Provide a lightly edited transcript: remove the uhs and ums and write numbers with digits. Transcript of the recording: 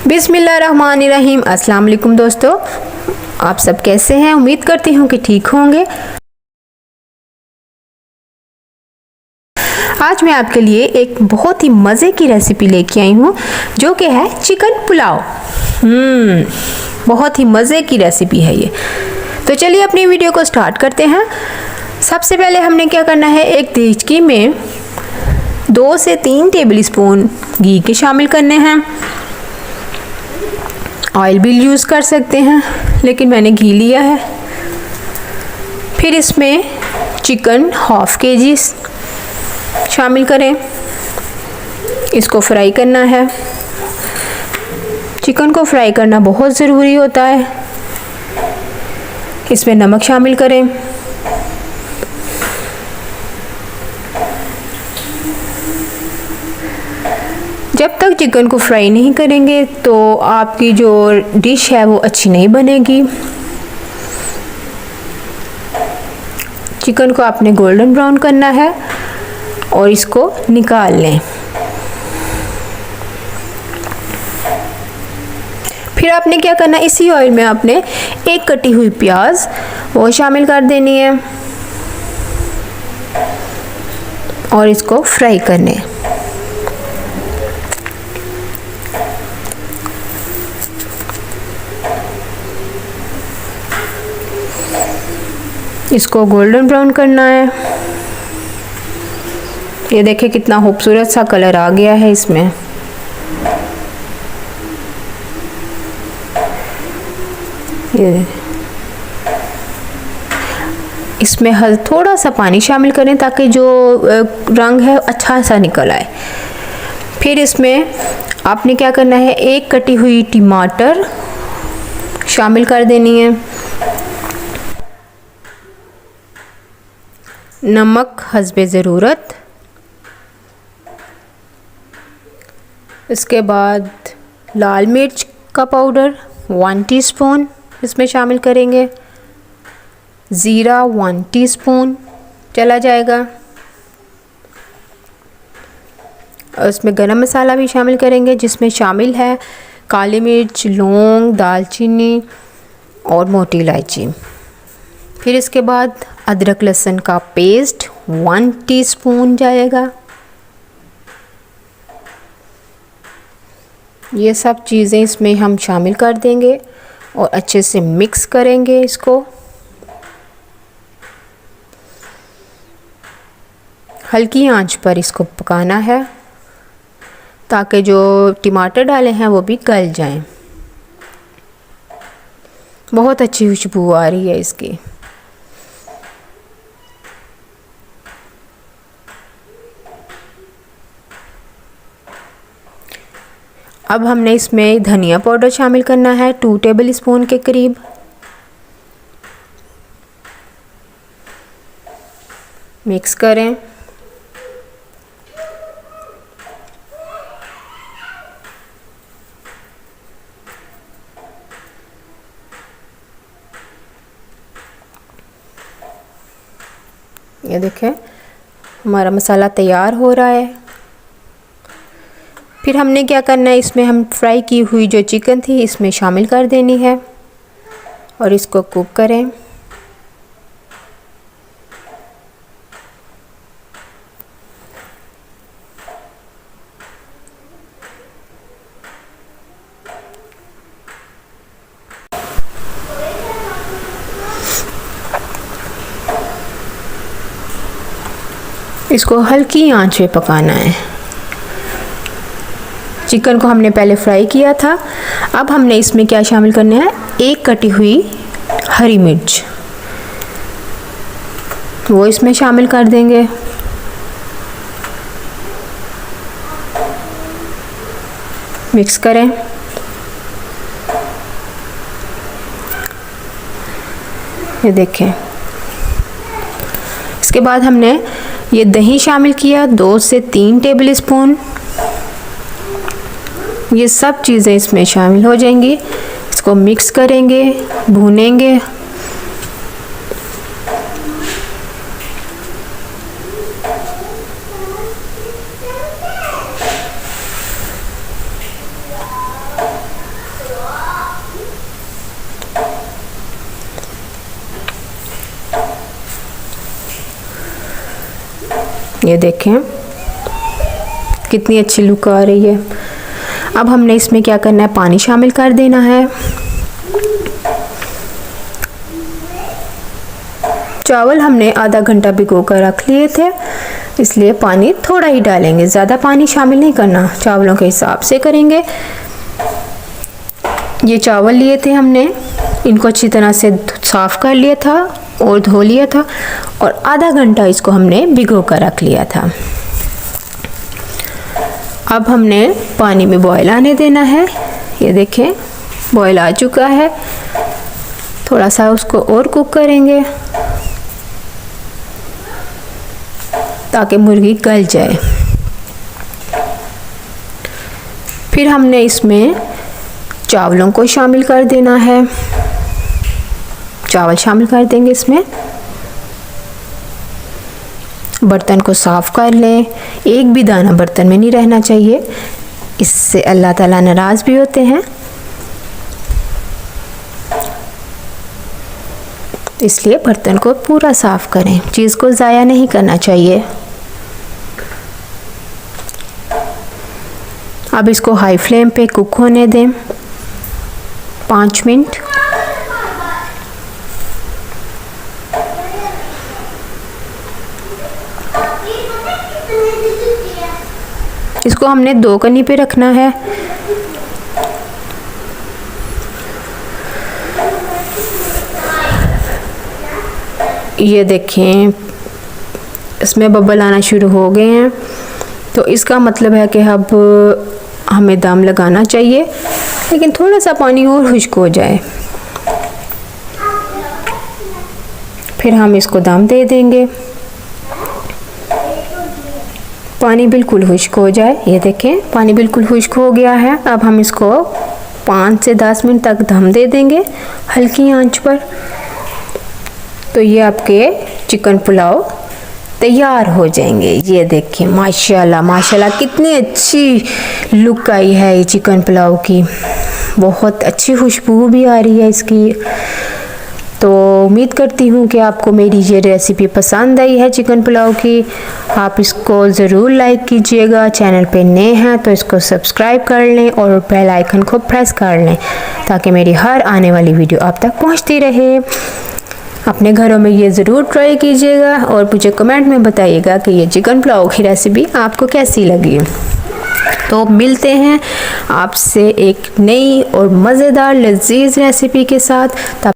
बिस्मिल्लाहिर्रहमानिर्रहीम। अस्सलाम वालेकुम दोस्तों, आप सब कैसे हैं? उम्मीद करती हूँ कि ठीक होंगे। आज मैं आपके लिए एक बहुत ही मज़े की रेसिपी लेके आई हूँ जो कि है चिकन पुलाव। बहुत ही मज़े की रेसिपी है ये। तो चलिए अपनी वीडियो को स्टार्ट करते हैं। सबसे पहले हमने क्या करना है, एक देचकी में 2 से 3 टेबल स्पून घी के शामिल करने हैं। ऑयल भी यूज़ कर सकते हैं, लेकिन मैंने घी लिया है। फिर इसमें चिकन हाफ केजी शामिल करें। इसको फ्राई करना है। चिकन को फ्राई करना बहुत ज़रूरी होता है। इसमें नमक शामिल करें। जब तक चिकन को फ्राई नहीं करेंगे तो आपकी जो डिश है वो अच्छी नहीं बनेगी। चिकन को आपने गोल्डन ब्राउन करना है और इसको निकाल लें। फिर आपने क्या करना है, इसी ऑयल में आपने एक कटी हुई प्याज वो शामिल कर देनी है और इसको फ्राई करने हैं। इसको गोल्डन ब्राउन करना है। ये देखिए कितना खूबसूरत सा कलर आ गया है इसमें। ये इसमें थोड़ा सा पानी शामिल करें ताकि जो रंग है अच्छा सा निकल आए। फिर इसमें आपने क्या करना है, एक कटी हुई टमाटर शामिल कर देनी है। नमक हस्बे ज़रूरत। इसके बाद लाल मिर्च का पाउडर 1 टीस्पून इसमें शामिल करेंगे। ज़ीरा 1 टीस्पून चला जाएगा। और इसमें गरम मसाला भी शामिल करेंगे, जिसमें शामिल है काली मिर्च, लौंग, दालचीनी और मोटी इलायची। फिर इसके बाद अदरक लहसुन का पेस्ट 1 टीस्पून जाएगा। ये सब चीज़ें इसमें हम शामिल कर देंगे और अच्छे से मिक्स करेंगे इसको। हल्की आंच पर इसको पकाना है ताकि जो टमाटर डाले हैं वो भी गल जाएं। बहुत अच्छी खुशबू आ रही है इसकी। अब हमने इसमें धनिया पाउडर शामिल करना है 2 टेबल स्पून के करीब। मिक्स करें। ये देखें हमारा मसाला तैयार हो रहा है। फिर हमने क्या करना है, इसमें हम फ्राई की हुई जो चिकन थी इसमें शामिल कर देनी है और इसको कुक करें। इसको हल्की आंच पे पकाना है। चिकन को हमने पहले फ्राई किया था। अब हमने इसमें क्या शामिल करना है, एक कटी हुई हरी मिर्च वो इसमें शामिल कर देंगे। मिक्स करें। ये देखें। इसके बाद हमने ये दही शामिल किया 2 से 3 टेबल स्पून। ये सब चीज़ें इसमें शामिल हो जाएंगी। इसको मिक्स करेंगे, भूनेंगे। ये देखें कितनी अच्छी लुक आ रही है। अब हमने इसमें क्या करना है, पानी शामिल कर देना है। चावल हमने आधा घंटा भिगो कर रख लिए थे, इसलिए पानी थोड़ा ही डालेंगे, ज़्यादा पानी शामिल नहीं करना, चावलों के हिसाब से करेंगे। ये चावल लिए थे हमने, इनको अच्छी तरह से साफ़ कर लिया था और धो लिया था और आधा घंटा इसको हमने भिगो कर रख लिया था। अब हमने पानी में बॉयल आने देना है। ये देखें बॉयल आ चुका है, थोड़ा सा उसको और कुक करेंगे ताकि मुर्गी गल जाए। फिर हमने इसमें चावलों को शामिल कर देना है, चावल शामिल कर देंगे इसमें। बर्तन को साफ़ कर लें, एक भी दाना बर्तन में नहीं रहना चाहिए, इससे अल्लाह ताला नाराज़ भी होते हैं, इसलिए बर्तन को पूरा साफ़ करें, चीज़ को ज़ाया नहीं करना चाहिए। अब इसको हाई फ्लेम पे कुक होने दें 5 मिनट। इसको हमने 2 कनी पे रखना है। ये देखें इसमें बबल आना शुरू हो गए हैं, तो इसका मतलब है कि अब हमें दम लगाना चाहिए, लेकिन थोड़ा सा पानी और खुश्क हो जाए, फिर हम इसको दम दे देंगे। पानी बिल्कुल खुश्क हो जाए। ये देखें पानी बिल्कुल खुश्क हो गया है। अब हम इसको 5 से 10 मिनट तक दम दे देंगे हल्की आंच पर। तो ये आपके चिकन पुलाव तैयार हो जाएंगे। ये देखिए माशाल्लाह माशाल्लाह कितनी अच्छी लुक आई है ये चिकन पुलाव की, बहुत अच्छी खुशबू भी आ रही है इसकी। तो उम्मीद करती हूँ कि आपको मेरी ये रेसिपी पसंद आई है चिकन पुलाव की। आप इसको ज़रूर लाइक कीजिएगा, चैनल पे नए हैं तो इसको सब्सक्राइब कर लें और बेल आइकन को प्रेस कर लें ताकि मेरी हर आने वाली वीडियो आप तक पहुँचती रहे। अपने घरों में ये ज़रूर ट्राई कीजिएगा और मुझे कमेंट में बताइएगा कि ये चिकन पुलाव की रेसिपी आपको कैसी लगी। तो मिलते हैं आपसे एक नई और मज़ेदार लजीज रेसिपी के साथ।